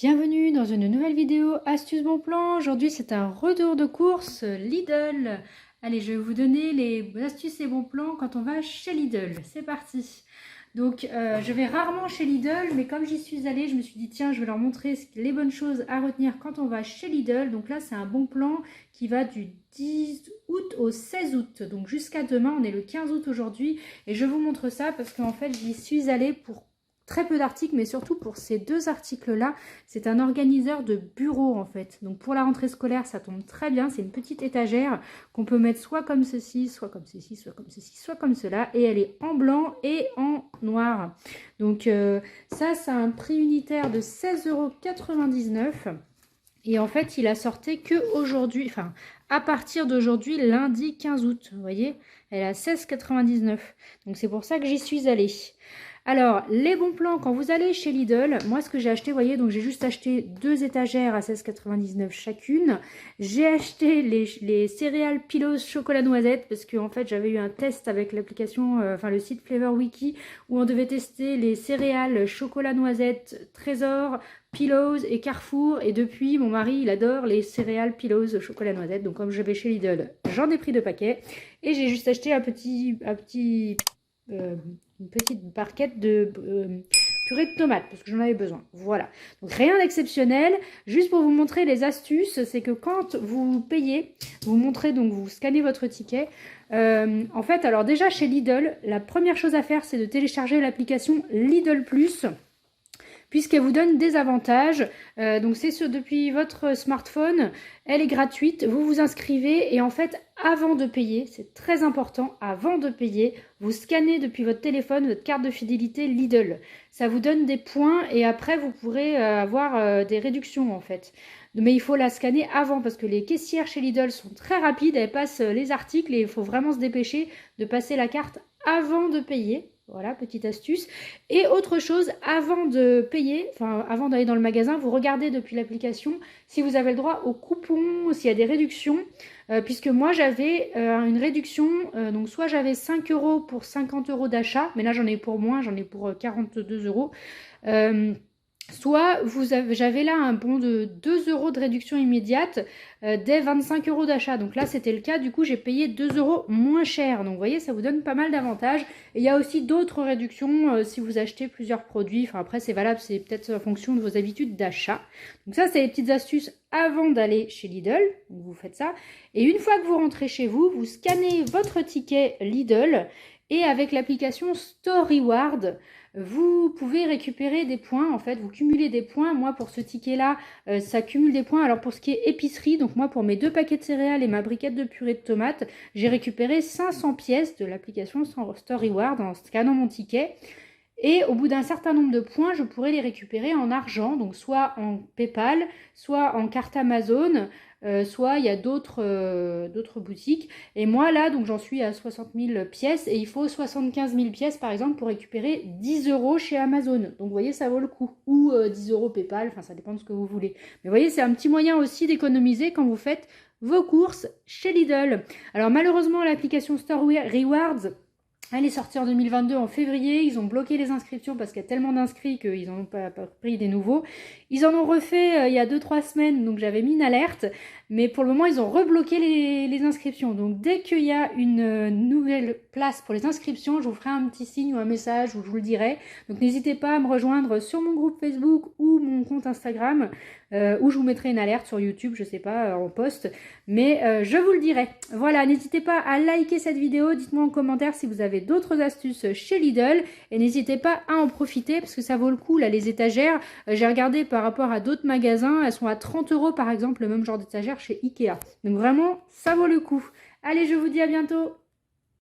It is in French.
Bienvenue dans une nouvelle vidéo Astuces Bon Plan. Aujourd'hui c'est un retour de course Lidl. Allez, je vais vous donner les astuces et bons plans quand on va chez Lidl. C'est parti. Donc je vais rarement chez Lidl, mais comme j'y suis allée, je me suis dit tiens, je vais leur montrer les bonnes choses à retenir quand on va chez Lidl. Donc là c'est un bon plan qui va du 10 août au 16 août. Donc jusqu'à demain, on est le 15 août aujourd'hui. Et je vous montre ça parce qu'en fait j'y suis allée pour très peu d'articles, mais surtout pour ces deux articles-là, c'est un organiseur de bureau en fait. Donc pour la rentrée scolaire, ça tombe très bien. C'est une petite étagère qu'on peut mettre soit comme ceci, soit comme ceci, soit comme ceci, soit comme cela. Et elle est en blanc et en noir. Donc ça a un prix unitaire de 16,99 €. Et en fait, il a sorti que aujourd'hui, enfin à partir d'aujourd'hui, lundi 15 août. Vous voyez, elle est à 16,99 €. Donc c'est pour ça que j'y suis allée. Alors, les bons plans, quand vous allez chez Lidl, moi ce que j'ai acheté, vous voyez, donc j'ai juste acheté deux étagères à 16,99 € chacune. J'ai acheté les céréales Pillows chocolat noisette parce que en fait j'avais eu un test avec l'application, le site Flavor Wiki où on devait tester les céréales chocolat noisette Trésor, Pillows et Carrefour. Et depuis, mon mari, il adore les céréales Pillows chocolat noisette. Donc comme je vais chez Lidl, j'en ai pris 2 paquets et j'ai juste acheté une petite barquette de purée de tomates parce que j'en avais besoin. Voilà. Donc rien d'exceptionnel. Juste pour vous montrer les astuces, c'est que quand vous payez, vous montrez, donc vous scannez votre ticket. En fait, alors déjà chez Lidl, la première chose à faire, c'est de télécharger l'application Lidl Plus, puisqu'elle vous donne des avantages. Donc c'est depuis votre smartphone, elle est gratuite, vous vous inscrivez et en fait avant de payer, c'est très important, avant de payer, vous scannez depuis votre téléphone votre carte de fidélité Lidl. Ça vous donne des points et après vous pourrez avoir des réductions en fait. Mais il faut la scanner avant parce que les caissières chez Lidl sont très rapides, elles passent les articles et il faut vraiment se dépêcher de passer la carte avant de payer. Voilà, petite astuce. Et autre chose, avant de payer, enfin avant d'aller dans le magasin, vous regardez depuis l'application si vous avez le droit aux coupons, s'il y a des réductions. Puisque moi j'avais une réduction, donc soit j'avais 5 € pour 50 € d'achat, mais là j'en ai pour moins, j'en ai pour 42 €. Soit j'avais là un bon de 2 € de réduction immédiate dès 25 € d'achat. Donc là, c'était le cas. Du coup, j'ai payé 2 € moins cher. Donc, vous voyez, ça vous donne pas mal d'avantages. Et il y a aussi d'autres réductions si vous achetez plusieurs produits. Enfin, après, c'est valable, c'est peut-être en fonction de vos habitudes d'achat. Donc ça, c'est les petites astuces avant d'aller chez Lidl. Donc, vous faites ça. Et une fois que vous rentrez chez vous, vous scannez votre ticket Lidl. Et avec l'application Store Reward, vous pouvez récupérer des points. En fait, vous cumulez des points. Moi, pour ce ticket-là, ça cumule des points. Alors, pour ce qui est épicerie, donc moi, pour mes 2 paquets de céréales et ma briquette de purée de tomates, j'ai récupéré 500 pièces de l'application Store Reward en scannant mon ticket. Et au bout d'un certain nombre de points, je pourrais les récupérer en argent, donc soit en PayPal, soit en carte Amazon, soit il y a d'autres boutiques. Et moi là, donc j'en suis à 60 000 pièces et il faut 75 000 pièces par exemple pour récupérer 10 € chez Amazon. Donc vous voyez, ça vaut le coup. Ou 10 € PayPal, enfin ça dépend de ce que vous voulez. Mais vous voyez, c'est un petit moyen aussi d'économiser quand vous faites vos courses chez Lidl. Alors malheureusement, l'application Store Rewards, elle est sortie en 2022 en février. Ils ont bloqué les inscriptions parce qu'il y a tellement d'inscrits qu'ils n'en ont pas pris des nouveaux. Ils en ont refait il y a 2-3 semaines, donc j'avais mis une alerte. Mais pour le moment, ils ont rebloqué les inscriptions. Donc dès qu'il y a une nouvelle place pour les inscriptions, je vous ferai un petit signe ou un message où je vous le dirai. Donc n'hésitez pas à me rejoindre sur mon groupe Facebook ou mon compte Instagram, où je vous mettrai une alerte sur YouTube, je sais pas, en post. Mais je vous le dirai. Voilà, n'hésitez pas à liker cette vidéo. Dites-moi en commentaire si vous avez d'autres astuces chez Lidl. Et n'hésitez pas à en profiter parce que ça vaut le coup. Là, les étagères, j'ai regardé par rapport à d'autres magasins. Elles sont à 30 € par exemple, le même genre d'étagère chez Ikea. Donc vraiment, ça vaut le coup. Allez, je vous dis à bientôt.